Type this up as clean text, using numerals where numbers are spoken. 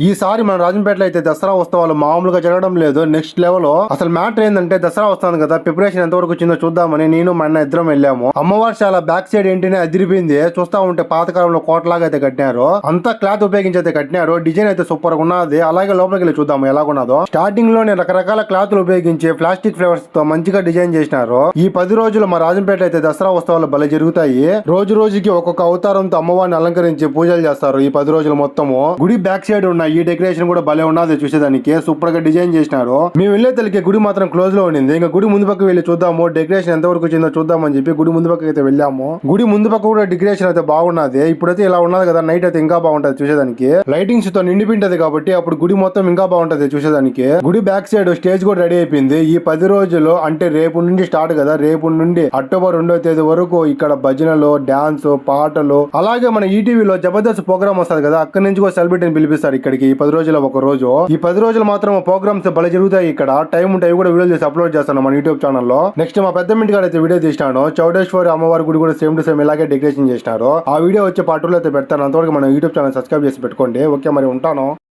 ఈసారి మన రాజంపేటలో అయితే దసరా ఉత్సవాలు మామూలుగా జరగడం లేదు, నెక్స్ట్ లెవెల్. అసలు మ్యాటర్ ఏంటంటే దసరా వస్తుంది కదా, ప్రిపరేషన్ ఎంతవరకు వచ్చిందో చూద్దామని నేను మా అన్న ఇద్దరం వెళ్ళాము. అమ్మవారి చాలా బ్యాక్ సైడ్ ఏంటనే అదిరిపోయింది. చూస్తా ఉంటే పాతకాలంలో కోటలాగా అయితే కట్టినారు. అంతా క్లాత్ ఉపయోగించి అయితే కట్టినారు. డిజైన్ అయితే సూపర్ గా ఉన్నది. అలాగే లోపలికి వెళ్ళి చూద్దాము ఎలాగున్నదో. స్టార్టింగ్ లోనే రకరకాల క్లాత్లు ఉపయోగించి ప్లాస్టిక్ ఫ్లేవర్స్ తో మంచిగా డిజైన్ చేసినారు. ఈ 10 రోజులు మా రాజంపేట అయితే దసరా ఉత్సవాలు భలే జరుగుతాయి. రోజు రోజుకి ఒక్కొక్క అవతారంతో అమ్మవారిని అలంకరించి పూజలు చేస్తారు. ఈ 10 రోజులు మొత్తము గుడి బ్యాక్ సైడ్ ఉన్న ఈ డెకరేషన్ కూడా భలే ఉన్నది. చూసేదానికి సూపర్ గా డిజైన్ చేసినారు. మేము వెళ్లే తల్లికి గుడి మాత్రం క్లోజ్ లో ఉండింది. ఇంకా గుడి ముందు పక్క వెళ్ళి చూద్దాము, డెకరేషన్ ఎంతవరకు వచ్చిందో చూద్దామని చెప్పి గుడి ముందు పక్క అయితే వెళ్ళాము. గుడి ముందు పక్క కూడా డెకరేషన్ అయితే బాగున్నది. ఇప్పుడైతే ఇలా ఉన్నది కదా, నైట్ అయితే ఇంకా బాగుంటది చూసేదానికి. లైటింగ్స్ తో నిండిపింటది కాబట్టి అప్పుడు గుడి మొత్తం ఇంకా బాగుంటది చూసేదానికి. గుడి బ్యాక్ సైడ్ స్టేజ్ కూడా రెడీ అయిపోయింది. ఈ 10 రోజులు అంటే రేపు నుండి స్టార్ట్ కదా, రేపు నుండి అక్టోబర్ 2వ తేదీ వరకు ఇక్కడ భజనలు, డాన్స్, పాటలు, అలాగే మన ఈటీవీలో జబర్దస్త్ ప్రోగ్రామ్ వస్తుంది కదా, అక్కడి నుంచి కూడా సెలబ్రిటీని పిలిపిస్తారు ఇక్కడికి. ఈ 10 రోజుల ఒక రోజు, ఈ 10 రోజులు మాత్రం ప్రోగ్రామ్స్ భలే జరుగుతాయి ఇక్కడ. టైం ఉంటే కూడా వీడియో చేసి అప్లోడ్ చేస్తాను మన యూట్యూబ్ ఛానల్లో. నెక్స్ట్ మా పెద్ద ఇంటి కాడ అయితే వీడియో తీసినాను. చౌడేశ్వరి అమ్మవారి గుడి కూడా సేమ్ టు సేమ్ ఇలాగే డెకరేషన్ చేసినారు. ఆ వీడియో వచ్చే పార్ట్ 2 అయితే పెడతాను. అంతవరకు మన యూట్యూబ్ ఛానల్ సబ్స్క్రైబ్ చేసి పెట్టుకోండి. ఓకే, మరి ఉంటాను.